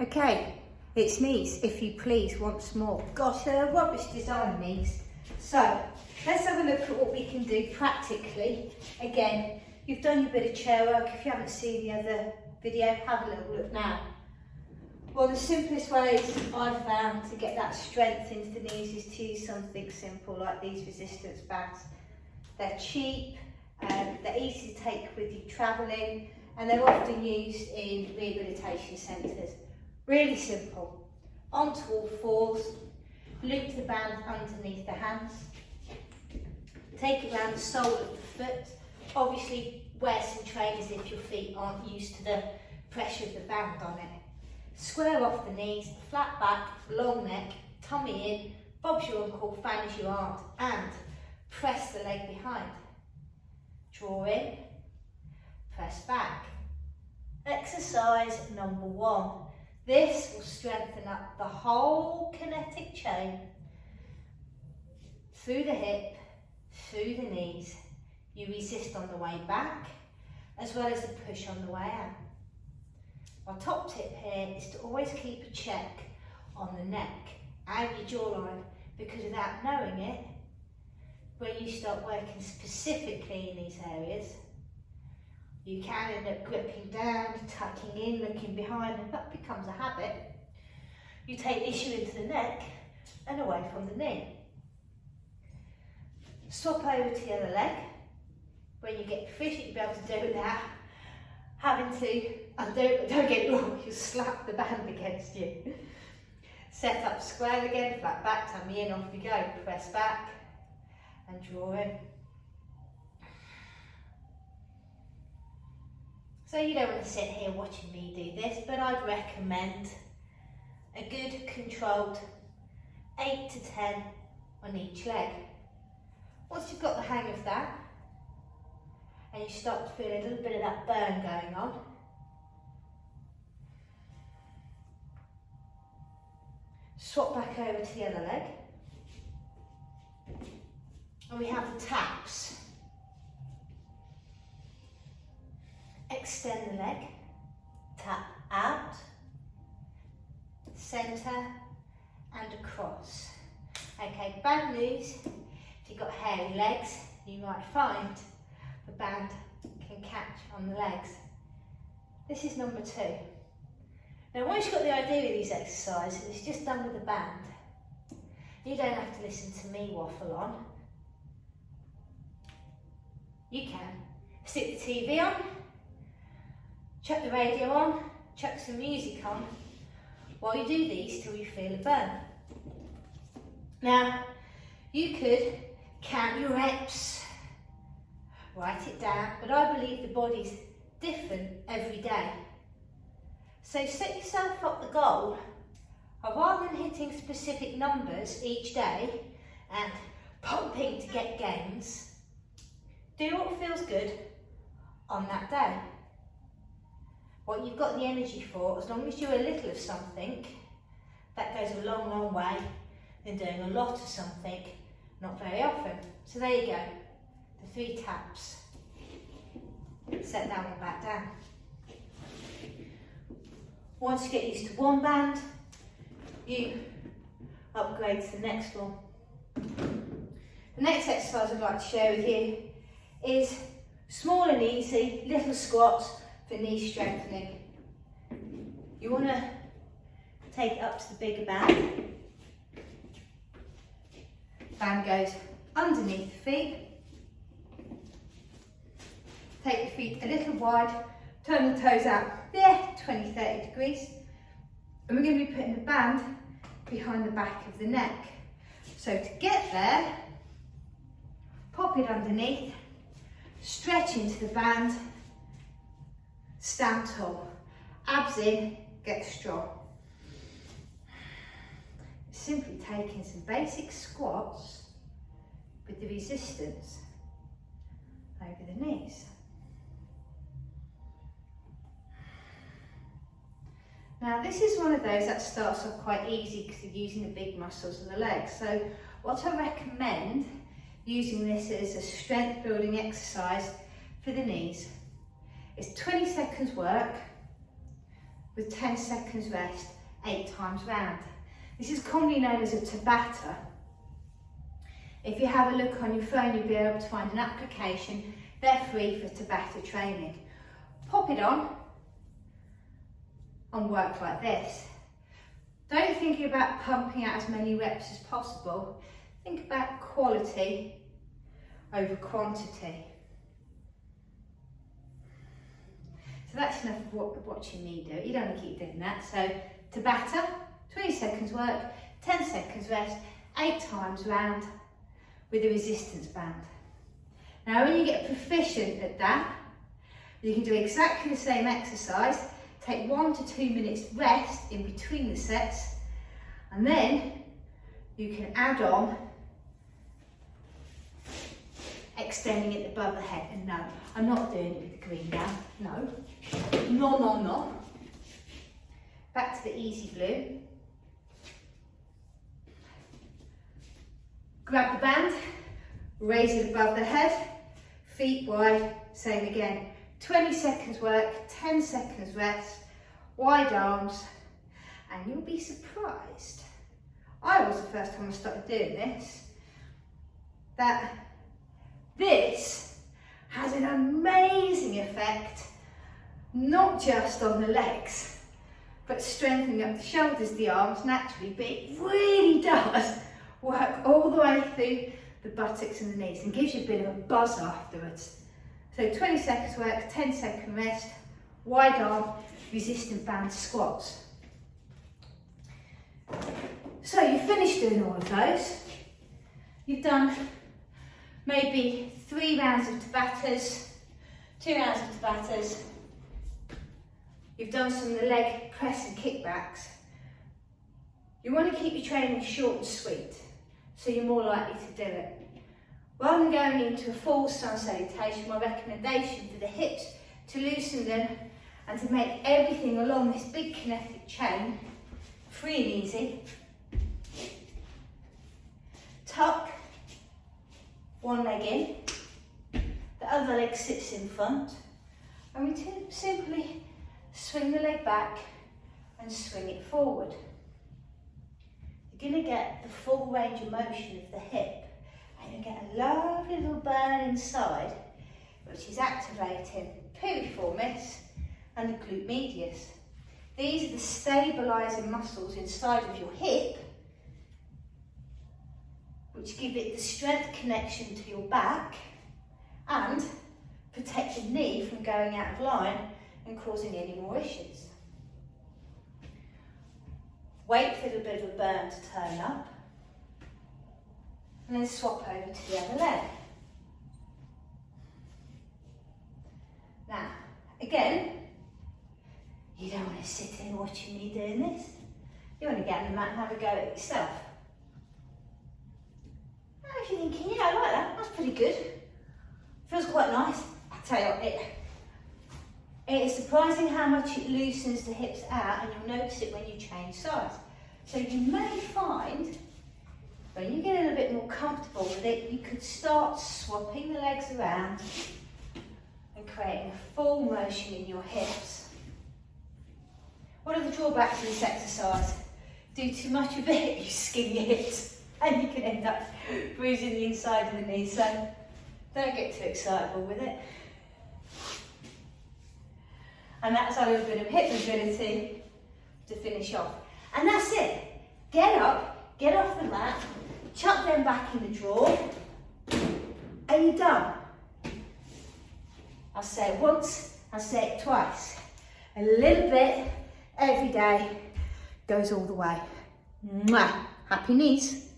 Okay, it's knees, if you please, once more. Gosh, they're a rubbish design, these. So, let's have a look at what we can do practically. Again, you've done your bit of chair work. If you haven't seen the other video, have a little look now. Well, the simplest ways I've found to get that strength into the knees is to use something simple like these resistance bands. They're cheap, they're easy to take with you travelling, and they're often used in rehabilitation centres. Really simple. Onto all fours, loop the band underneath the hands, take it around the sole of the foot. Obviously wear some trainers if your feet aren't used to the pressure of the band on it. Square off the knees, flat back, long neck, tummy in, bob's your uncle, fanny's your aunt, and press the leg behind. Draw in, press back. Exercise number 1. This will strengthen up the whole kinetic chain through the hip, through the knees. You resist on the way back, as well as the push on the way out. My top tip here is to always keep a check on the neck and your jawline, because without knowing it, when you start working specifically in these areas, you can end up gripping down, tucking in, looking behind, and that becomes a habit. You take issue into the neck and away from the knee. Swap over to the other leg. When you get proficient, you'll be able to do it without having to undo it, but don't get it wrong, you'll slap the band against you. Set up square again, flat back, tummy in, off we go. Press back and draw in. So you don't want to sit here watching me do this, but I'd recommend a good controlled 8 to 10 on each leg. Once you've got the hang of that, and you start to feel a little bit of that burn going on, swap back over to the other leg, and we have the taps. Extend the leg, tap out, centre and across. Okay, bad news, if you've got hairy legs, you might find the band can catch on the legs. This is number 2. Now once you've got the idea of these exercises, it's just done with the band. You don't have to listen to me waffle on. You can stick the TV on, chuck the radio on, chuck some music on while you do these till you feel a burn. Now, you could count your reps, write it down, but I believe the body's different every day. So set yourself up the goal of, rather than hitting specific numbers each day and pumping to get gains, do what feels good on that day. What you've got the energy for, as long as you do a little of something, that goes a long, long way than doing a lot of something not very often. So there you go, the 3 taps. Set that one back down. Once you get used to one band, you upgrade to the next one. The next exercise I'd like to share with you is small and easy, little squats for knee strengthening. You want to take it up to the bigger band. Band goes underneath the feet. Take the feet a little wide, turn the toes out there, 20-30 degrees. And we're going to be putting the band behind the back of the neck. So to get there, pop it underneath, stretch into the band, stand tall, abs in, get strong. Simply taking some basic squats with the resistance over the knees. Now this is one of those that starts off quite easy because you're using the big muscles of the legs. So what I recommend using this as a strength building exercise for the knees is 20 seconds work with 10 seconds rest 8 times round. This is commonly known as a Tabata. If you have a look on your phone, you'll be able to find an application. They're free for Tabata training. Pop it on and work like this. Don't think about pumping out as many reps as possible. Think about quality over quantity. So that's enough of watching me do it. You don't want to keep doing that. So Tabata, 20 seconds work, 10 seconds rest, 8 times round with a resistance band. Now when you get proficient at that, you can do exactly the same exercise, take 1 to 2 minutes rest in between the sets, and then you can add on extending it above the head. And no, I'm not doing it with the green now. No. No, no, no. Back to the easy blue. Grab the band, raise it above the head, feet wide, same again. 20 seconds work, 10 seconds rest, wide arms, and you'll be surprised. I was the first time I started doing this, that this has an amazing effect, not just on the legs, but strengthening up the shoulders, the arms naturally, but it really does work all the way through the buttocks and the knees and gives you a bit of a buzz afterwards. So 20 seconds work, 10 second rest, wide arm, resistant band squats. So you've finished doing all of those. You've done maybe 3 rounds of Tabatas, 2 rounds of Tabatas. You've done some of the leg press and kickbacks. You want to keep your training short and sweet, so you're more likely to do it. Rather than going into a full sun salutation, my recommendation for the hips to loosen them and to make everything along this big kinetic chain free and easy. Tuck one leg in, the other leg sits in front, and we simply swing the leg back and swing it forward. You're going to get the full range of motion of the hip, and you get a lovely little burn inside, which is activating piriformis and the glute medius. These are the stabilising muscles inside of your hip, which give it the strength connection to your back and protect the knee from going out of line and causing any more issues. Wait for a little bit of a burn to turn up, and then swap over to the other leg. Now, again, you don't want to sit in watching me doing this. You want to get on the mat and have a go at it yourself. Now, if you're thinking, yeah, I like that, that's pretty good. Feels quite nice. I tell you what, it is surprising how much it loosens the hips out, and you'll notice it when you change sides. So you may find, when you get a little bit more comfortable with it, you could start swapping the legs around and creating a full motion in your hips. What are the drawbacks of this exercise? Do too much of it, you skin your hips, and you can end up bruising the inside of the knee. So don't get too excitable with it. And that's our little bit of hip mobility to finish off. And that's it. Get up, get off the mat, chuck them back in the drawer, and you're done. I'll say it once, I'll say it twice. A little bit every day goes all the way. Mwah. Happy knees.